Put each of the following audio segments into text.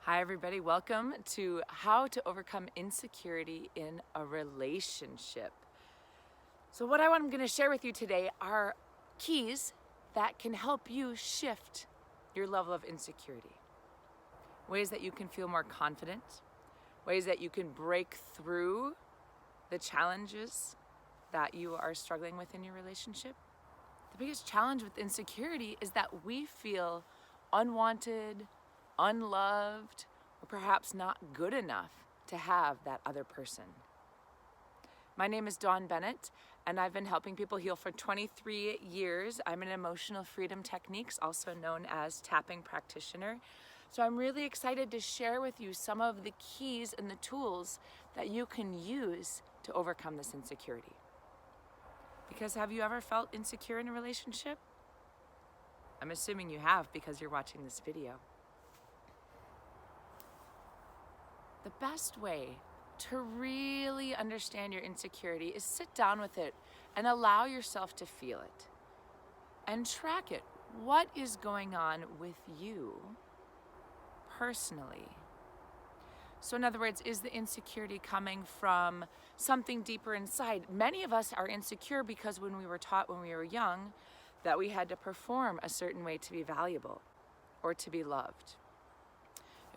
Hi everybody, welcome to How to Overcome Insecurity in a Relationship. So what I'm going to share with you today are keys that can help you shift your level of insecurity. Ways that you can feel more confident, ways that you can break through the challenges that you are struggling with in your relationship. The biggest challenge with insecurity is that we feel unwanted, unloved, or perhaps not good enough to have that other person. My name is Dawn Bennett, and I've been helping people heal for 23 years. I'm an emotional freedom techniques, also known as tapping practitioner. So I'm really excited to share with you some of the keys and the tools that you can use to overcome this insecurity. Because have you ever felt insecure in a relationship? I'm assuming you have because you're watching this video. The best way to really understand your insecurity is sit down with it and allow yourself to feel it and track it. What is going on with you personally? So in other words, is the insecurity coming from something deeper inside? Many of us are insecure because when we were taught when we were young that we had to perform a certain way to be valuable or to be loved.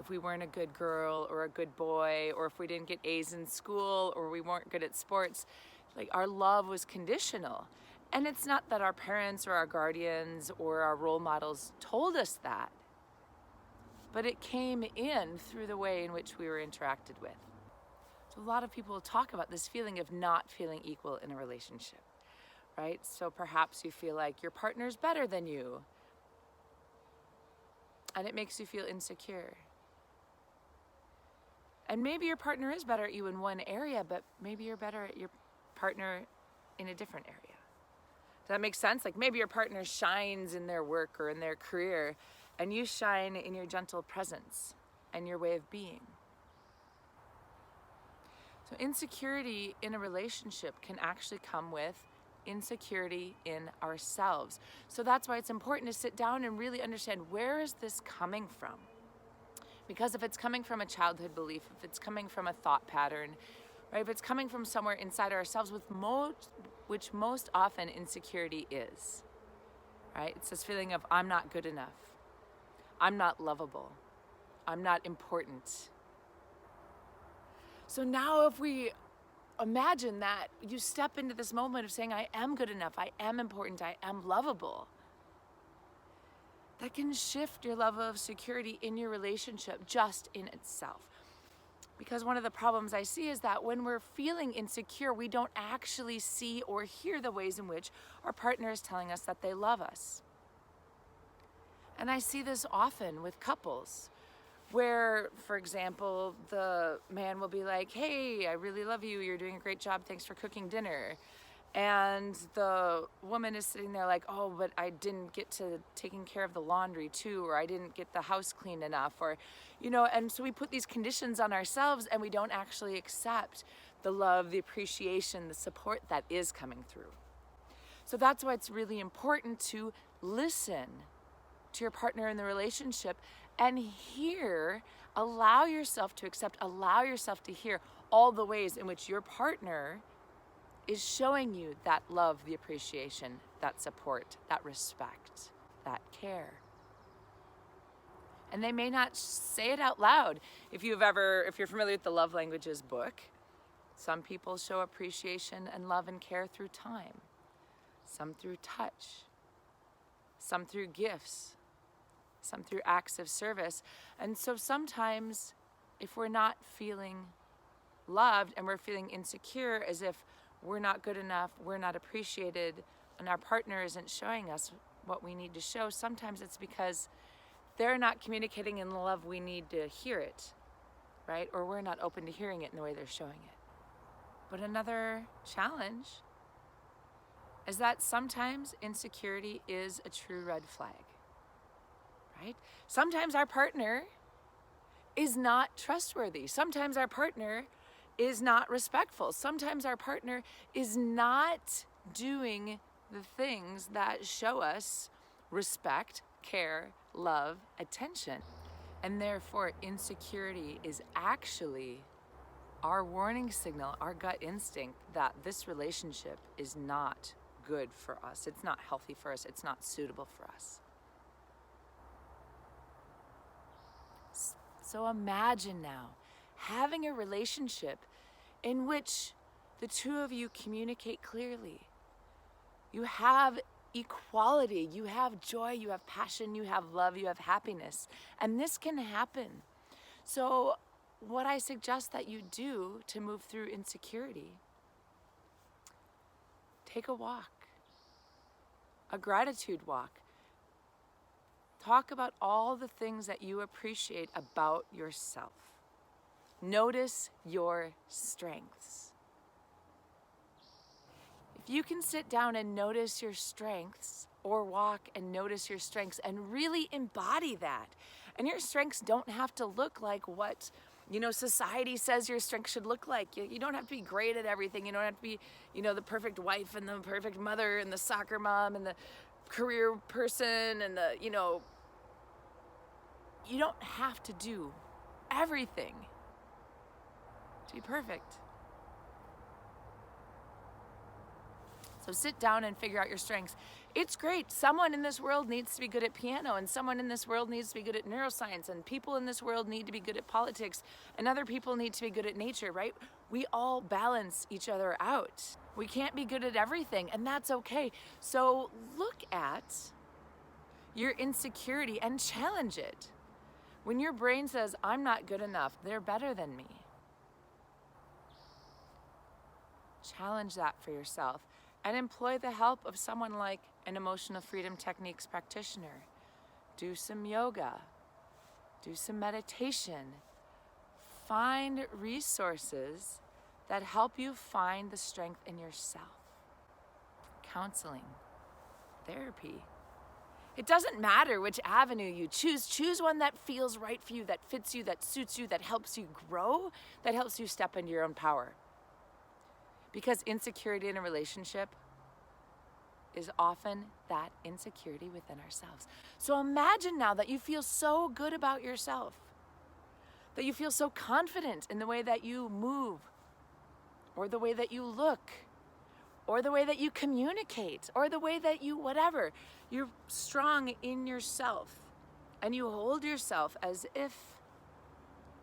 If we weren't a good girl or a good boy, or if we didn't get A's in school, or we weren't good at sports, like our love was conditional. And it's not that our parents or our guardians or our role models told us that, but it came in through the way in which we were interacted with. So a lot of people talk about this feeling of not feeling equal in a relationship, right? So perhaps you feel like your partner's better than you, and it makes you feel insecure. And maybe your partner is better at you in one area, but maybe you're better at your partner in a different area. Does that make sense? Like maybe your partner shines in their work or in their career, and you shine in your gentle presence and your way of being. So insecurity in a relationship can actually come with insecurity in ourselves. So that's why it's important to sit down and really understand, where is this coming from? Because if it's coming from a childhood belief, if it's coming from a thought pattern, right, if it's coming from somewhere inside ourselves, which most often insecurity is, right? It's this feeling of I'm not good enough, I'm not lovable, I'm not important. So now if we imagine that you step into this moment of saying, I am good enough, I am important, I am lovable, that can shift your level of security in your relationship just in itself. Because one of the problems I see is that when we're feeling insecure, we don't actually see or hear the ways in which our partner is telling us that they love us. And I see this often with couples where, for example, the man will be like, hey, I really love you, you're doing a great job, thanks for cooking dinner. And the woman is sitting there like, oh, but I didn't get to taking care of the laundry too, or I didn't get the house clean enough, or, and so we put these conditions on ourselves and we don't actually accept the love, the appreciation, the support that is coming through. So that's why it's really important to listen to your partner in the relationship and hear, allow yourself to accept, allow yourself to hear all the ways in which your partner is showing you that love, the appreciation, that support, that respect, that care. And they may not say it out loud. If you're familiar with the Love Languages book, some people show appreciation and love and care through time, some through touch, some through gifts, some through acts of service. And so sometimes if we're not feeling loved and we're feeling insecure, as if we're not good enough, we're not appreciated, and our partner isn't showing us what we need to show, sometimes it's because they're not communicating in the love we need to hear it, right? Or we're not open to hearing it in the way they're showing it. But another challenge is that sometimes insecurity is a true red flag, right? Sometimes our partner is not trustworthy. Sometimes our partner is not respectful. Sometimes our partner is not doing the things that show us respect, care, love, attention. And therefore, insecurity is actually our warning signal, our gut instinct that this relationship is not good for us. It's not healthy for us. It's not suitable for us. So imagine now having a relationship in which the two of you communicate clearly. You have equality, you have joy, you have passion, you have love, you have happiness. And this can happen. So what I suggest that you do to move through insecurity, take a walk, a gratitude walk. Talk about all the things that you appreciate about yourself. Notice your strengths. If you can sit down and notice your strengths, or walk and notice your strengths and really embody that, and your strengths don't have to look like what society says your strengths should look like. You don't have to be great at everything. You don't have to be the perfect wife and the perfect mother and the soccer mom and the career person and the you don't have to do everything to be perfect. So sit down and figure out your strengths. It's great. Someone in this world needs to be good at piano, and someone in this world needs to be good at neuroscience, and people in this world need to be good at politics, and other people need to be good at nature, right? We all balance each other out. We can't be good at everything, and that's okay. So look at your insecurity and challenge it. When your brain says, I'm not good enough, they're better than me. Challenge that for yourself and employ the help of someone like an emotional freedom techniques practitioner. Do some yoga, do some meditation. Find resources that help you find the strength in yourself. Counseling, therapy. It doesn't matter which avenue you choose. Choose one that feels right for you, that fits you, that suits you, that helps you grow, that helps you step into your own power. Because insecurity in a relationship is often that insecurity within ourselves. So imagine now that you feel so good about yourself, that you feel so confident in the way that you move, or the way that you look, or the way that you communicate, or the way that you whatever. You're strong in yourself, and you hold yourself as if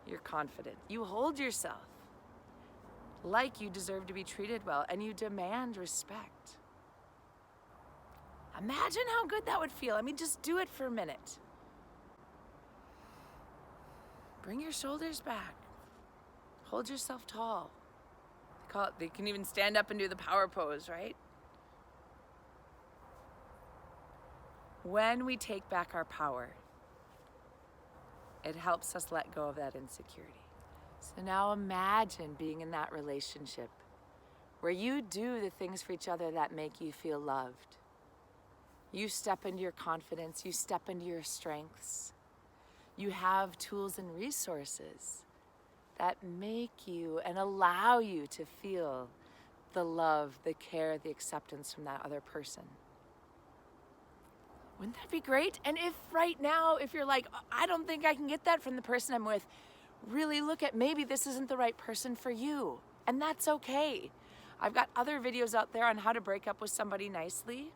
you're confident. You hold yourself like you deserve to be treated well, and you demand respect. Imagine how good that would feel. I mean, just do it for a minute. Bring your shoulders back. Hold yourself tall. They can even stand up and do the power pose, right? When we take back our power, it helps us let go of that insecurity. So now imagine being in that relationship where you do the things for each other that make you feel loved. You step into your confidence, you step into your strengths. You have tools and resources that make you and allow you to feel the love, the care, the acceptance from that other person. Wouldn't that be great? And if right now, if you're like, I don't think I can get that from the person I'm with, really look at maybe this isn't the right person for you. And that's okay. I've got other videos out there on how to break up with somebody nicely.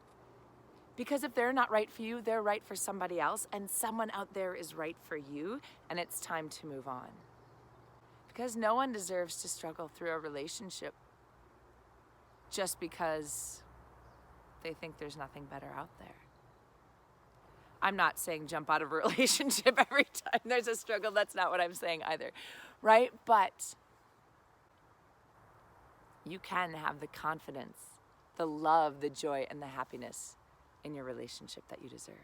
Because if they're not right for you, they're right for somebody else, and someone out there is right for you, and it's time to move on. Because no one deserves to struggle through a relationship just because they think there's nothing better out there. I'm not saying jump out of a relationship every time there's a struggle. That's not what I'm saying either, right? But you can have the confidence, the love, the joy, and the happiness in your relationship that you deserve.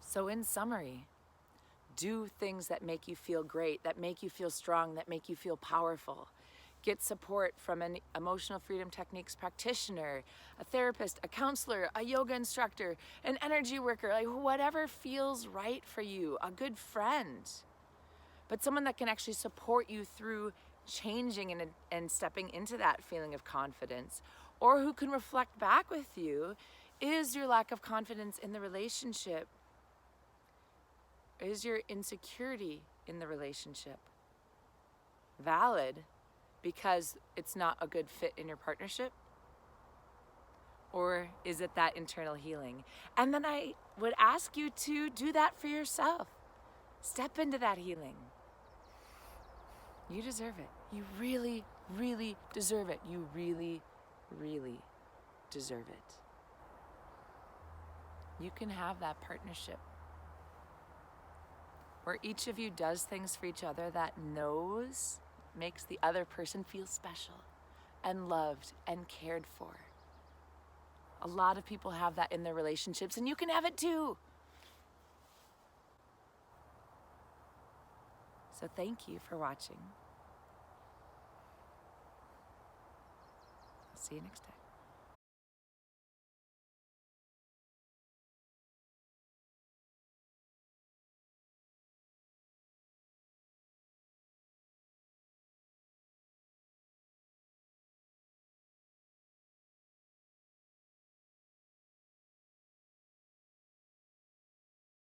So in summary, do things that make you feel great, that make you feel strong, that make you feel powerful. Get support from an emotional freedom techniques practitioner, a therapist, a counselor, a yoga instructor, an energy worker, like whatever feels right for you, a good friend. But someone that can actually support you through changing and stepping into that feeling of confidence, or who can reflect back with you, is your lack of confidence in the relationship Is your insecurity in the relationship valid because it's not a good fit in your partnership? Or is it that internal healing? And then I would ask you to do that for yourself. Step into that healing. You deserve it. You really, really deserve it. You really, really deserve it. You can have that partnership where each of you does things for each other that makes the other person feel special and loved and cared for. A lot of people have that in their relationships, and you can have it too. So thank you for watching. See you next time.